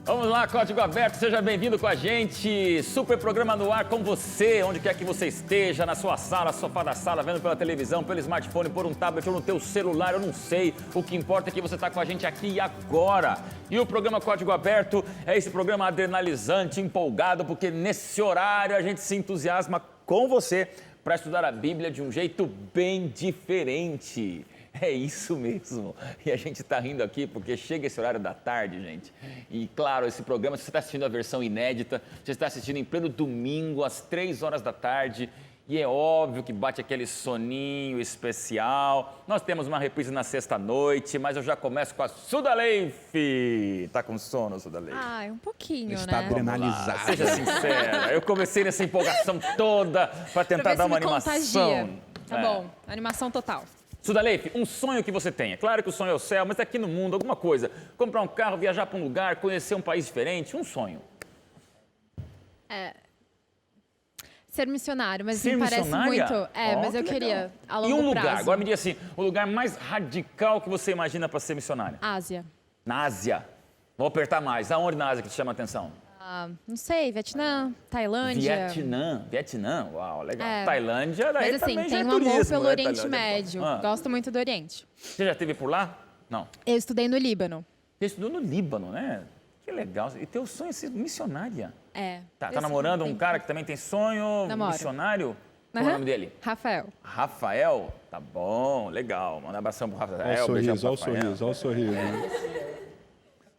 Vamos lá, Código Aberto, seja bem-vindo com a gente. Super programa no ar com você, onde quer que você esteja, na sua sala, sofá da sala, vendo pela televisão, pelo smartphone, por um tablet ou no teu celular, eu não sei. O que importa é que você está com a gente aqui e agora. E o programa Código Aberto é esse programa adrenalizante, empolgado, porque nesse horário a gente se entusiasma com você para estudar a Bíblia de um jeito bem diferente. É isso mesmo. E a gente está rindo aqui porque chega esse horário da tarde, gente. E claro, esse programa, se você está assistindo a versão inédita, você está assistindo em pleno domingo, às 3 horas da tarde. E é óbvio que bate aquele soninho especial. Nós temos uma reprise na sexta-noite, mas eu já começo com a Sudaleife. Tá com sono, Sudaleife? Ah, um pouquinho, Está né? adrenalizado. Seja sincera. Eu comecei nessa empolgação toda para tentar Pra ver dar se uma me animação. contagia. Tá É. bom, animação total. Sudaleife, um sonho que você tem. É claro que o sonho é o céu, mas aqui no mundo, alguma coisa. Comprar um carro, viajar para um lugar, conhecer um país diferente, um sonho. Ser missionário, mas Ser me parece missionária? muito. que Mas eu legal. queria a E longo um lugar, prazo. agora me diga assim, o lugar mais radical que você imagina para ser missionária? Ásia. Na Ásia. Vou apertar mais. Aonde na Ásia que te chama a atenção? Não sei, Vietnã, Tailândia. Vietnã, uau, legal. É. Tailândia, daí Mas assim, também já é tenho amor turismo, pelo né? Oriente Tailândia. Médio. Ah. Gosto muito do Oriente. Você já esteve por lá? Não. Eu estudei no Líbano. Você estudou no Líbano, né? Que legal. E teu sonho é ser missionária. Tá Eu namorando um tenho- cara que também tem sonho Namoro. missionário? Qual é o Aham. nome dele? Rafael. Rafael? Tá bom, legal. Manda um abração pro Rafael. Olha o beijão sorriso, pro olha o Rafael. sorriso, olha o sorriso.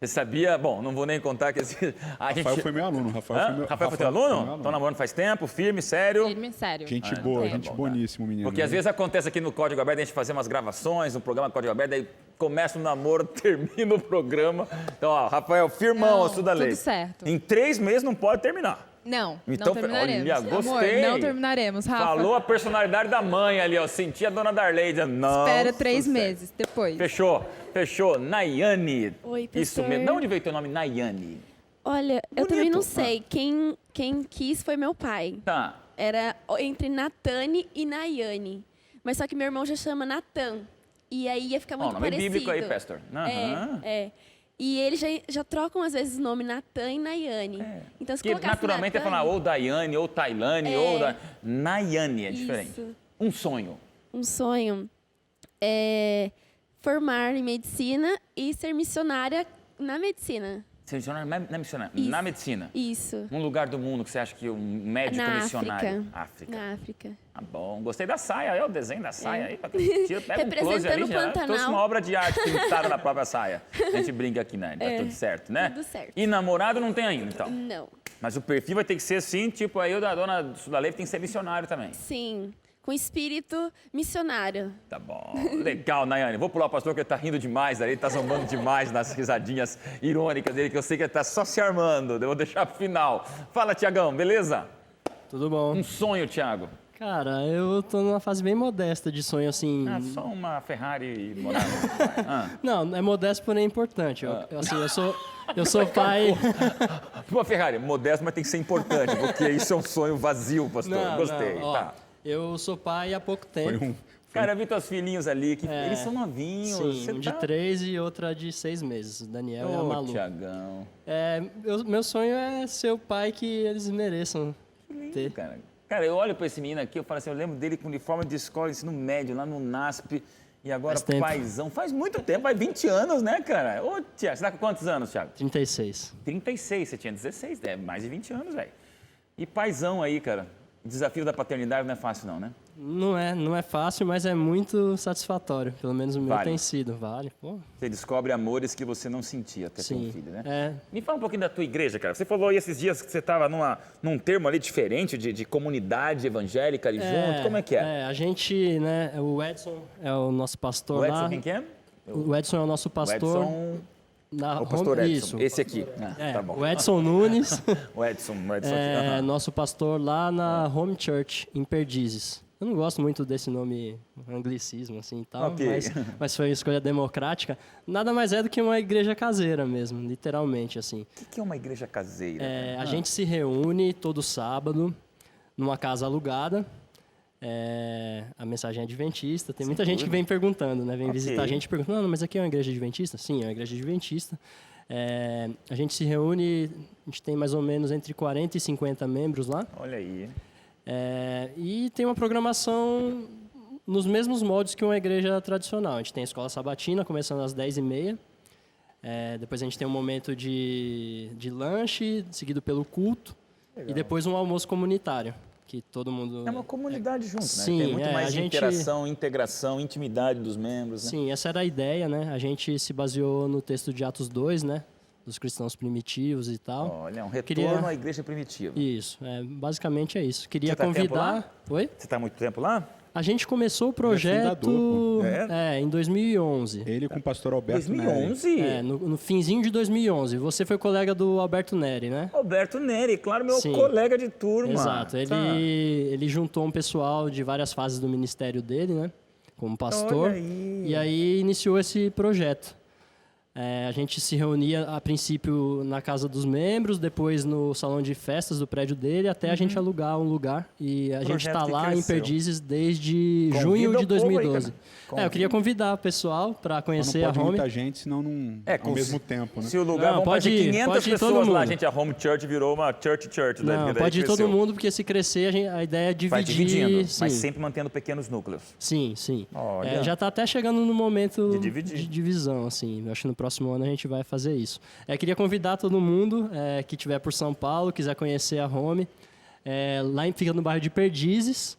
Você sabia? Bom, não vou nem contar que a gente... Rafael foi meu aluno. Rafael foi teu aluno? Estão namorando faz tempo, firme, sério? Firme, sério. Gente boa, tá gente bom, tá. boníssimo, menino. Porque às vezes acontece aqui no Código Aberto, a gente fazer umas gravações, um programa Código Aberto, daí começa o namoro, termina o programa. Então, ó, Rafael, firmão, Não, assunto da lei. tudo certo. Em 3 meses não pode terminar. Não, Então, não terminaremos. olha, gostei. Amor, não terminaremos, Rafa. Falou a personalidade da mãe ali, ó. Senti a dona Darleide. Não. Espera 3 sucesso. meses depois. Fechou. Nayane. Oi, Isso pastor. mesmo. De onde veio teu nome, Nayane? Olha, eu Bonito. também não sei. Quem quis foi meu pai. Tá. Era entre Natane e Nayane. Mas só que meu irmão já chama Natan. E aí ia ficar Ó, muito nome parecido. bíblico aí, pastor. Aham. É. E eles já trocam, às vezes, o nome Natan e Nayane. Então, se Porque colocasse naturalmente é Natane, falar ou Daiane, ou Tailane, ou Nayane é diferente. Isso. Um sonho. Um sonho é formar em medicina e ser missionária na medicina. Ser missionário na missionária. Isso. Na medicina. Isso. Um lugar do mundo que você acha que um médico Na missionário. África. Na África. Tá bom. Gostei da saia, aí o desenho da saia aí. Pega um close ali, Representando o já Pantanal. trouxe uma obra de arte pintada na própria saia. A gente brinca aqui, né? Tá tudo certo, né? tudo certo. E namorado não tem ainda, então. Não. Mas o perfil vai ter que ser assim, tipo aí o da dona Sudaleife tem que ser missionário também. Sim. Com espírito missionário. Tá bom. Legal, Nayane. Vou pular o pastor que ele tá rindo demais ali, ele tá zombando demais nas risadinhas irônicas dele, que eu sei que ele tá só se armando. Eu vou deixar pro final. Fala, Tiagão, beleza? Tudo bom. Um sonho, Tiago. Cara, eu tô numa fase bem modesta de sonho, assim. Ah, só uma Ferrari morada. Não, é modesto, porém é importante. Eu sou pai. Uma Ferrari, modesto, mas tem que ser importante, porque isso é um sonho vazio, pastor. Gostei. Ó, Tá. eu sou pai há pouco tempo. Cara, eu vi teus filhinhos ali, que eles são novinhos. Sim, você um de tá... 3 e outra de 6 meses. O Daniel e a Ô, Malu. Tiagão. Meu sonho é ser o pai que eles mereçam ter. Cara, eu olho pra esse menino aqui, eu falo assim, eu lembro dele com uniforme de escola, ensino médio, lá no NASP, e agora Faz tempo. paizão. Faz muito tempo, faz 20 anos, né, cara? Ô, Tiago, você tá com quantos anos, Tiago? 36. 36, você tinha 16, mais de 20 anos, velho. E paizão aí, cara. O desafio da paternidade não é fácil não, né? Não é fácil, mas é muito satisfatório. Pelo menos o meu Vale. tem sido. Vale, pô. Você descobre amores que você não sentia até ter um Sim. filho, né? É. Me fala um pouquinho da tua igreja, cara. Você falou aí esses dias que você estava num termo ali diferente de comunidade evangélica ali junto. Como é que é? A gente, né, o Edson é o nosso pastor O Edson lá. quem que é? O Edson é o nosso pastor. O Edson... Na O pastor Home- Edson. Isso. Esse aqui. Tá bom. O Edson Nunes O Edson aqui. é aham. nosso pastor lá na Home Church, em Perdizes. Eu não gosto muito desse nome anglicismo assim e tal, Ok. mas foi uma escolha democrática. Nada mais é do que uma igreja caseira mesmo, literalmente assim. O que é uma igreja caseira? A gente se reúne todo sábado numa casa alugada. a mensagem adventista. Tem muita gente que vem perguntando, né? Vem visitar a gente e pergunta, não, mas aqui é uma igreja adventista? Sim, é uma igreja adventista. A gente se reúne, a gente tem mais ou menos entre 40 e 50 membros lá. Olha aí. E tem uma programação nos mesmos moldes que uma igreja tradicional. A gente tem a escola sabatina, começando às 10h30. Depois a gente tem um momento de lanche, seguido pelo culto. Legal. E depois um almoço comunitário, que todo mundo... É uma comunidade junto, né? Sim, tem muito mais a gente... interação, integração, intimidade dos membros, né? Sim, essa era a ideia, né? A gente se baseou no texto de Atos 2, né? Dos cristãos primitivos e tal. Olha, um retorno à igreja primitiva. Isso, basicamente é isso. Queria Você tá convidar... tempo lá? Oi? Você está há muito tempo lá? A gente começou o projeto em 2011. Ele com o pastor Alberto 2011? Neri. No finzinho de 2011. Você foi colega do Alberto Neri, né? Alberto Neri, claro, meu Sim. colega de turma. Exato. Ele juntou um pessoal de várias fases do ministério dele, né? Como pastor. Olha aí. E aí iniciou esse projeto. A gente se reunia, a princípio, na casa dos membros, depois no salão de festas do prédio dele, até a gente alugar um lugar. E a gente está lá em Perdizes desde junho de 2012. Eu queria convidar o pessoal para conhecer a Home. Não pode Home. muita gente, senão não ao mesmo tempo, né? Se o lugar vão pode fazer ir, 500 pode ir pessoas todo lá, mundo. gente, a Home Church virou uma church. Não, pode ir todo mundo, porque se crescer, a ideia é dividir. Vai dividindo, sim. mas sempre mantendo pequenos núcleos. Sim, sim. Olha. Já está até chegando no momento De dividir. de divisão, assim. Eu acho que no próximo ano a gente vai fazer isso. Queria convidar todo mundo que estiver por São Paulo, quiser conhecer a Home. Fica no bairro de Perdizes.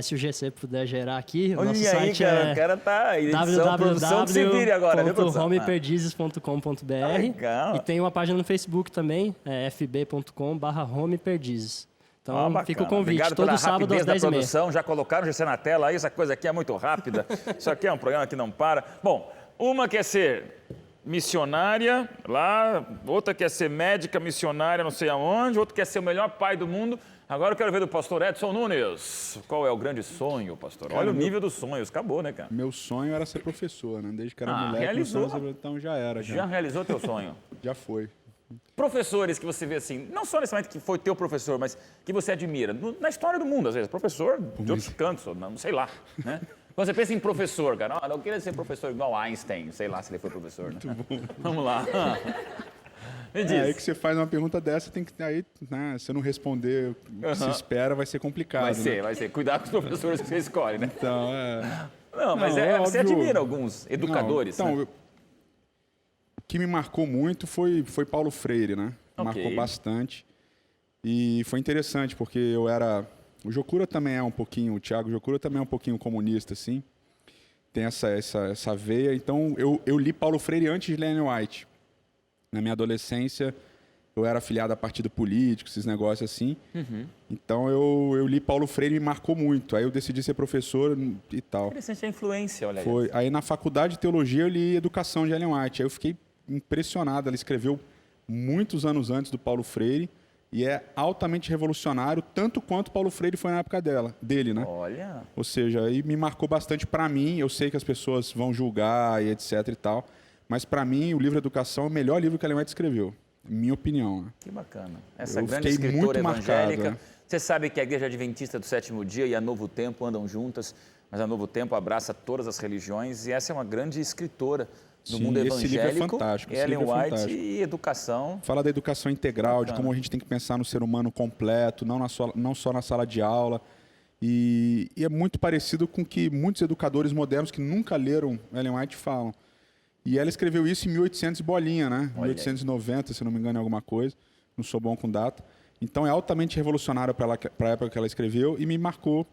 Se o GC puder gerar aqui, o Olha nosso aí, site cara, é o cara tá edição, produção que se vire agora, viu, produção? www.homeperdizes.com.br. Legal. E tem uma página no Facebook também, fb.com/homeperdizes. Então, fica o convite, Obrigado todo pela sábado às rapidez da 10h30. produção. Já colocaram o GC na tela aí, essa coisa aqui é muito rápida. Isso aqui é um programa que não para. Bom, uma quer ser missionária lá, outra quer ser médica missionária não sei aonde, outra quer ser o melhor pai do mundo. Agora eu quero ver do pastor Edson Nunes. Qual é o grande sonho, pastor? Olha o nível dos sonhos, acabou, né, cara? Meu sonho era ser professor, né? Desde que era moleque, realizou. então já era. Já realizou teu sonho? Já foi. Professores que você vê assim, não só necessariamente que foi teu professor, mas que você admira, na história do mundo, às vezes, professor de outros cantos, não sei lá, né? Quando você pensa em professor, cara, eu queria ser professor igual Einstein, sei lá se ele foi professor, né? Vamos lá. Me diz. Aí que você faz uma pergunta dessa, tem que aí, né, se eu não responder o que se espera, vai ser complicado. Vai ser. Cuidado com os professores que você escolhe, né? Então, Não, mas você óbvio. admira alguns educadores, Não, então, né? o que me marcou muito foi Paulo Freire, né? Marcou bastante. E foi interessante, porque o Jocura também é um pouquinho, o Thiago Jocura também é um pouquinho comunista, assim. Tem essa veia. Então, eu li Paulo Freire antes de Ellen White. Na minha adolescência, eu era afiliado a partido político, esses negócios assim. Então, eu li Paulo Freire e me marcou muito. Aí eu decidi ser professor e tal. Interessante a influência, olha aí. Aí na faculdade de teologia eu li Educação de Ellen White. Aí eu fiquei impressionado. Ela escreveu muitos anos antes do Paulo Freire e é altamente revolucionário, tanto quanto Paulo Freire foi na época dele, né? Olha. Ou seja, aí me marcou bastante para mim. Eu sei que as pessoas vão julgar e etc e tal. Mas, para mim, o livro Educação é o melhor livro que a Ellen White escreveu, minha opinião. Né? Que bacana. Essa Eu grande fiquei escritora muito evangélica. marcado, Você sabe que a Igreja Adventista do Sétimo Dia e a Novo Tempo andam juntas, mas a Novo Tempo abraça todas as religiões e essa é uma grande escritora do mundo esse livro é evangélico. fantástico. Ellen livro é White fantástico. e educação. Fala da educação integral, de como a gente tem que pensar no ser humano completo, não só na sala de aula. E é muito parecido com o que muitos educadores modernos que nunca leram Ellen White falam. E ela escreveu isso em 1800 e bolinha, né? 1890, se não me engano, é alguma coisa. Não sou bom com data. Então é altamente revolucionário para a época que ela escreveu e me marcou.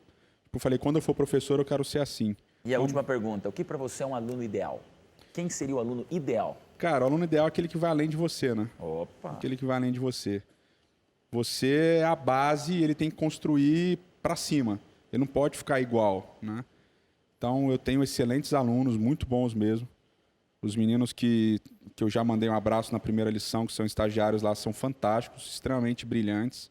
Eu falei, quando eu for professor, eu quero ser assim. E a última pergunta, o que para você é um aluno ideal? Quem seria o aluno ideal? Cara, o aluno ideal é aquele que vai além de você, né? Opa! Aquele que vai além de você. Você é a base e ele tem que construir para cima. Ele não pode ficar igual, né? Então, eu tenho excelentes alunos, muito bons mesmo. Os meninos que eu já mandei um abraço na primeira lição, que são estagiários lá, são fantásticos, extremamente brilhantes.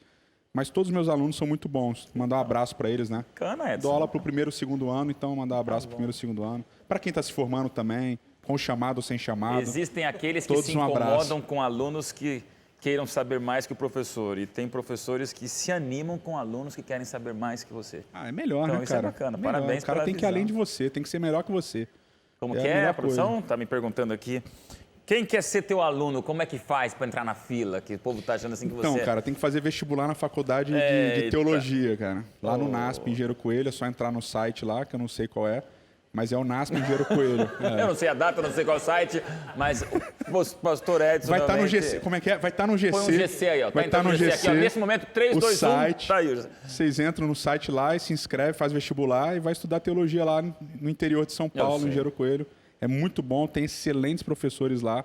Mas todos os meus alunos são muito bons. Mandar um abraço para eles, né? Bacana, Edson. Dou aula para o primeiro e segundo ano, então mandar um abraço para o primeiro e segundo ano. Para quem está se formando também, com chamado ou sem chamado. Existem aqueles que todos se um abraço. incomodam com alunos que queiram saber mais que o professor. E tem professores que se animam com alunos que querem saber mais que você. É melhor, então, né, isso cara? é bacana. Melhor. Parabéns O cara pela tem que ir visão. além de você, tem que ser melhor que você. Como que é a produção? Está me perguntando aqui. Quem quer ser teu aluno, como é que faz para entrar na fila? Que o povo está achando assim que você... Então, cara, tem que fazer vestibular na faculdade de teologia, cara. Lá no NASP, Engenheiro Coelho, é só entrar no site lá, que eu não sei qual é. Mas é o NASP Engenheiro Coelho. Eu não sei a data, não sei qual site, mas o pastor Edson... Vai estar no GC. Como é que é? Vai estar no GC. Põe um GC aí, ó. Vai estar no GC. Aqui, ó. Nesse momento, 3, 2, 1, site, tá aí. Vocês entram no site lá e se inscreve, faz vestibular e vai estudar teologia lá no interior de São Paulo, no Engenheiro Coelho. É muito bom, tem excelentes professores lá.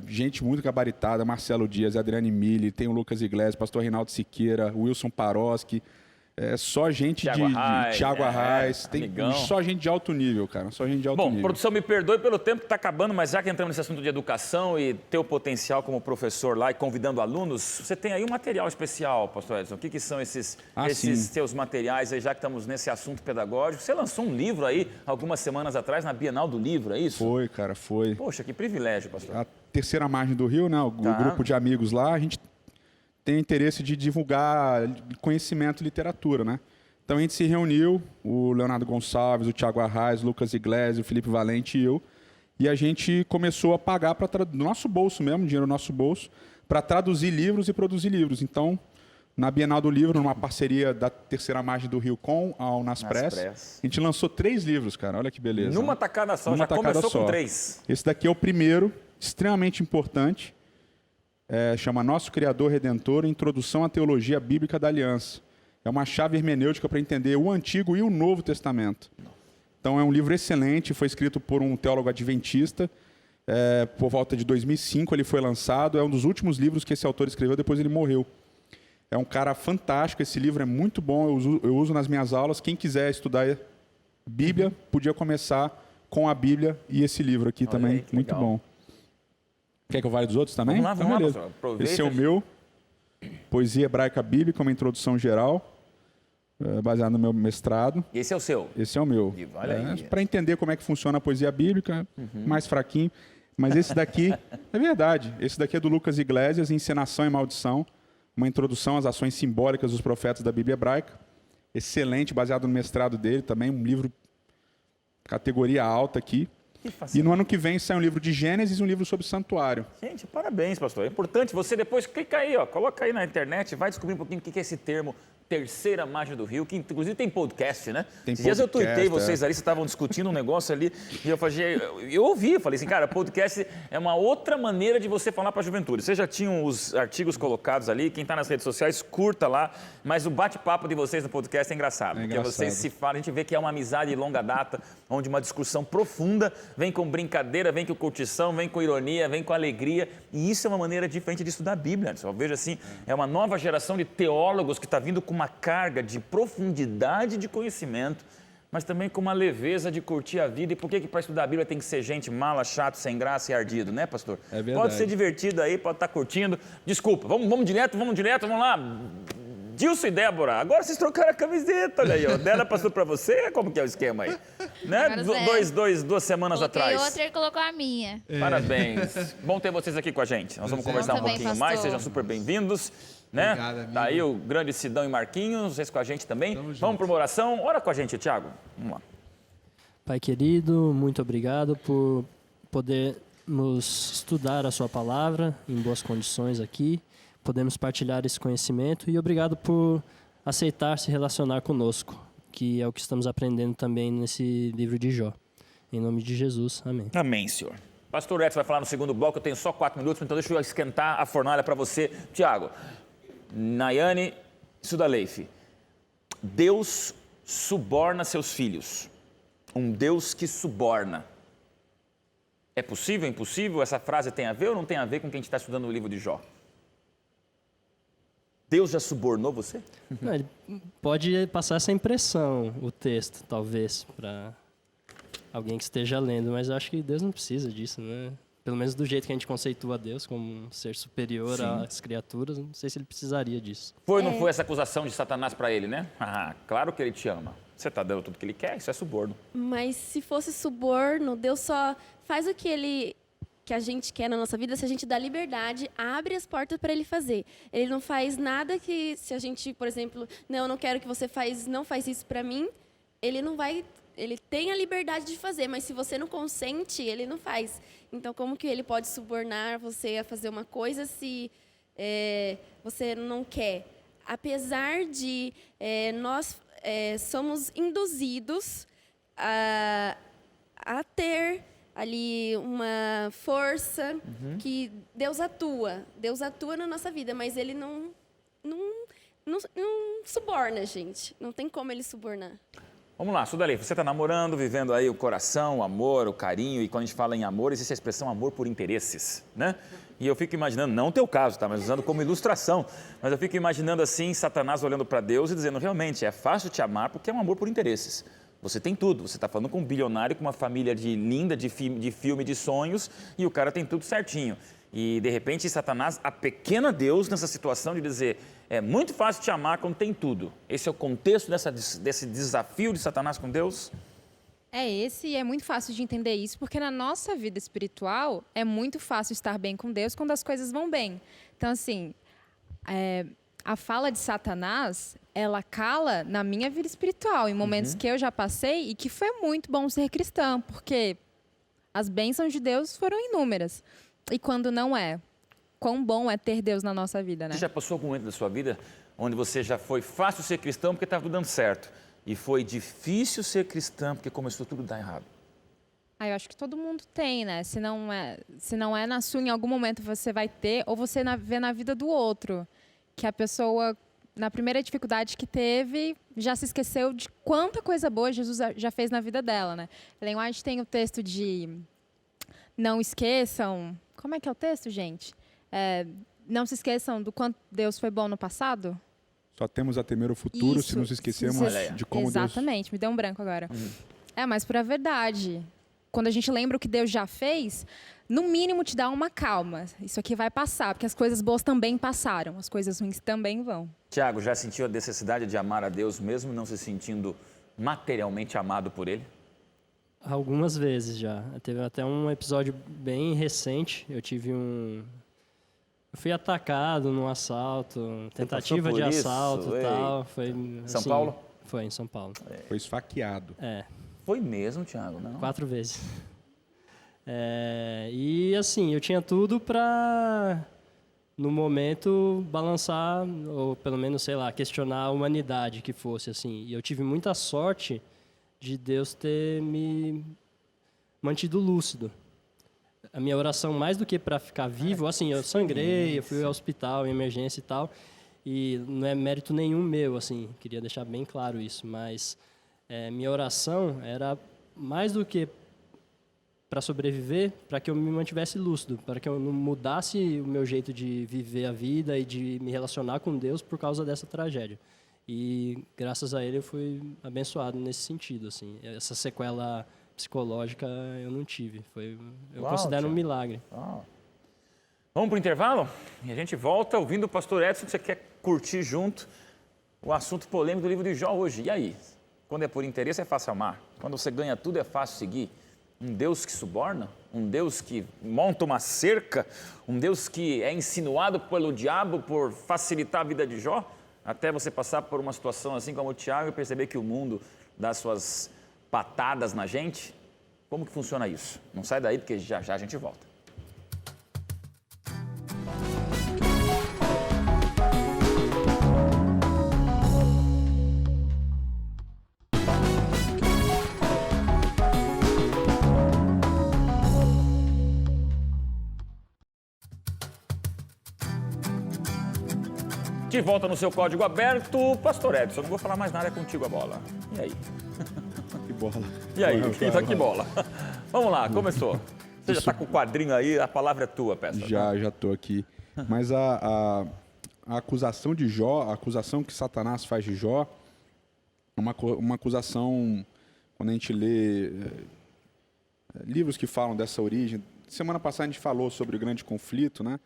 Gente muito gabaritada, Marcelo Dias, Adriane Mille, tem o Lucas Iglesias, pastor Reinaldo Siqueira, Wilson Paroski. Só gente Thiago Arraes, tem só gente de alto nível, cara. Só gente de alto nível. Bom, produção, me perdoe pelo tempo que está acabando, mas já que entramos nesse assunto de educação e teu potencial como professor lá e convidando alunos, você tem aí um material especial, pastor Edson. O que são esses teus materiais aí, já que estamos nesse assunto pedagógico? Você lançou um livro aí, algumas semanas atrás, na Bienal do Livro, é isso? Foi, cara, foi. Poxa, que privilégio, pastor. A terceira margem do Rio, né? O grupo de amigos lá, a gente tem interesse de divulgar conhecimento e literatura, né? Então a gente se reuniu, o Leonardo Gonçalves, o Thiago Arraes, o Lucas Iglesias, o Felipe Valente e eu, e a gente começou a pagar do nosso bolso mesmo, dinheiro do nosso bolso, para traduzir livros e produzir livros. Então, na Bienal do Livro, numa parceria da terceira margem do Rio com a Unaspress, a gente lançou 3 livros, cara. Olha que beleza. Numa tacada só, já começou com 3. Esse daqui é o primeiro, extremamente importante. Chama Nosso Criador Redentor, Introdução à Teologia Bíblica da Aliança. É uma chave hermenêutica para entender o Antigo e o Novo Testamento. Então é um livro excelente, foi escrito por um teólogo adventista, por volta de 2005 ele foi lançado, é um dos últimos livros que esse autor escreveu, depois ele morreu. É um cara fantástico, esse livro é muito bom, eu uso nas minhas aulas, quem quiser estudar Bíblia, podia começar com a Bíblia e esse livro aqui também, aí, muito bom. Quer que eu vale dos outros também? Vamos lá, pastor. Aproveita. Esse é o meu, Poesia Hebraica Bíblica, uma introdução geral, baseado no meu mestrado. E esse é o seu? Esse é o meu. Para entender como é que funciona a poesia bíblica, mais fraquinho. Mas esse daqui, é verdade, esse daqui é do Lucas Iglesias, Encenação e Maldição, uma introdução às ações simbólicas dos profetas da Bíblia Hebraica. Excelente, baseado no mestrado dele também, um livro categoria alta aqui. E no ano que vem sai um livro de Gênesis e um livro sobre santuário. Gente, parabéns, pastor. É importante você depois clica aí, ó, coloca aí na internet, vai descobrir um pouquinho o que é esse termo Terceira Margem do Rio, que inclusive tem podcast, né? Esses dias eu tuitei vocês ali, vocês estavam discutindo um negócio ali, e eu ouvi, falei assim, cara, podcast é uma outra maneira de você falar para a juventude. Vocês já tinham os artigos colocados ali, quem está nas redes sociais, curta lá, mas o bate-papo de vocês no podcast é engraçado, porque vocês se falam, a gente vê que é uma amizade de longa data, onde uma discussão profunda vem com brincadeira, vem com curtição, vem com ironia, vem com alegria, e isso é uma maneira diferente de estudar a Bíblia. Eu vejo assim, é uma nova geração de teólogos que está vindo com uma carga de profundidade de conhecimento, mas também com uma leveza de curtir a vida. E por que para estudar a Bíblia tem que ser gente mala, chato, sem graça e ardido, né, pastor? É verdade. Pode ser divertido aí, pode estar curtindo. Desculpa, vamos direto, vamos lá. Dilson e Débora, agora vocês trocaram a camiseta, olha aí, ó. Dela passou para você, como que é o esquema aí? Né? Duas semanas atrás. Outra, ele colocou a minha. Parabéns. Bom ter vocês aqui com a gente. Nós vamos conversar um pouquinho mais, sejam super bem-vindos. Né? Obrigado, amigo. Tá aí o grande Sidão e Marquinhos, vocês com a gente também. Vamos para uma oração. Ora com a gente, Thiago. Vamos lá. Pai querido, muito obrigado por podermos estudar a sua palavra em boas condições aqui, podemos partilhar esse conhecimento e obrigado por aceitar se relacionar conosco, que é o que estamos aprendendo também nesse livro de Jó. Em nome de Jesus, amém. Amém, Senhor. Pastor Edson vai falar no segundo bloco, eu tenho só 4 minutos, então deixa eu esquentar a fornalha para você. Tiago, Nayane, Sudaleife, Deus suborna seus filhos. Um Deus que suborna. É possível, impossível? Essa frase tem a ver ou não tem a ver com quem a gente está estudando o livro de Jó? Deus já subornou você? Não, ele pode passar essa impressão, o texto, talvez, para alguém que esteja lendo, mas eu acho que Deus não precisa disso, né? Pelo menos do jeito que a gente conceitua Deus como um ser superior às criaturas, não sei se ele precisaria disso. Não foi essa acusação de Satanás para ele, né? Ah, claro que ele te ama. Você está dando tudo que ele quer, isso é suborno. Mas se fosse suborno, Deus só faz o que ele que a gente quer na nossa vida se a gente dá liberdade, abre as portas para ele fazer. Ele não faz nada que, se a gente, por exemplo, não quero que você não faz isso para mim, ele não vai, ele tem a liberdade de fazer, mas se você não consente, ele não faz. Então, como que ele pode subornar você a fazer uma coisa se você não quer? Apesar de nós somos induzidos a ter ali uma força que Deus atua na nossa vida, mas ele não suborna a gente, não tem como ele subornar. Vamos lá, Sudali, você está namorando, vivendo aí o coração, o amor, o carinho, e quando a gente fala em amor, existe a expressão amor por interesses, né? E eu fico imaginando, não o teu caso, tá? Mas usando como ilustração, mas eu fico imaginando assim, Satanás olhando para Deus e dizendo, realmente, é fácil te amar porque é um amor por interesses. Você tem tudo, você está falando com um bilionário, com uma família linda, de filme, de sonhos, e o cara tem tudo certinho. E, de repente, Satanás, a pequena Deus, nessa situação de dizer, é muito fácil te amar quando tem tudo. Esse é o contexto desse desafio de Satanás com Deus? E é muito fácil de entender isso, porque na nossa vida espiritual é muito fácil estar bem com Deus quando as coisas vão bem. Então, assim, a fala de Satanás, ela cala na minha vida espiritual, em momentos que eu já passei e que foi muito bom ser cristã, porque as bênçãos de Deus foram inúmeras. E quando não é, quão bom é ter Deus na nossa vida, né? Você já passou algum momento da sua vida onde você já foi fácil ser cristão porque estava tudo dando certo e foi difícil ser cristã porque começou tudo a dar errado? Eu acho que todo mundo tem, né? Se não é na sua, em algum momento você vai ter, ou você vê na vida do outro, que a pessoa, na primeira dificuldade que teve, já se esqueceu de quanta coisa boa Jesus já fez na vida dela, né? Ellen White tem o texto de não esqueçam... Como é que é o texto, gente? Não se esqueçam do quanto Deus foi bom no passado. Só temos a temer o futuro Isso, se nos esquecermos de como Exatamente, me deu um branco agora. Mas por a verdade, quando a gente lembra o que Deus já fez, no mínimo te dá uma calma. Isso aqui vai passar, porque as coisas boas também passaram, as coisas ruins também vão. Tiago, já sentiu a necessidade de amar a Deus mesmo não se sentindo materialmente amado por Ele? Algumas vezes já. Teve até um episódio bem recente. Eu fui atacado num assalto, tentativa de assalto e tal. Foi São Paulo? Foi em São Paulo. Foi esfaqueado. Foi mesmo, Tiago? Não? 4 vezes. E assim, eu tinha tudo para, no momento, balançar, ou pelo menos, sei lá, questionar a humanidade que fosse assim. E eu tive muita sorte de Deus ter me mantido lúcido. A minha oração, mais do que para ficar vivo, assim, eu sangrei, eu fui ao hospital, em emergência e tal, e não é mérito nenhum meu, assim, queria deixar bem claro isso, mas minha oração era mais do que para sobreviver, para que eu me mantivesse lúcido, para que eu não mudasse o meu jeito de viver a vida e de me relacionar com Deus por causa dessa tragédia. E graças a ele eu fui abençoado nesse sentido, assim. Essa sequela psicológica eu não tive. Eu considero um milagre. Vamos para o intervalo? E a gente volta ouvindo o pastor Edson, que você quer curtir junto o assunto polêmico do livro de Jó hoje. E aí? Quando é por interesse é fácil amar. Quando você ganha tudo é fácil seguir. Um Deus que suborna, um Deus que monta uma cerca, um Deus que é insinuado pelo diabo por facilitar a vida de Jó, até você passar por uma situação assim como o Tiago e perceber que o mundo dá suas patadas na gente. Como que funciona isso? Não sai daí porque já já a gente volta. De volta no seu código aberto, pastor Edson, não vou falar mais nada, é contigo a bola. E aí? Que bola. E aí, que bola. Vamos lá, começou. Você já está com o quadrinho aí, a palavra é tua, peça. Já estou aqui. Mas a acusação de Jó, a acusação que Satanás faz de Jó, é uma acusação, quando a gente lê livros que falam dessa origem. Semana passada a gente falou sobre o grande conflito, né?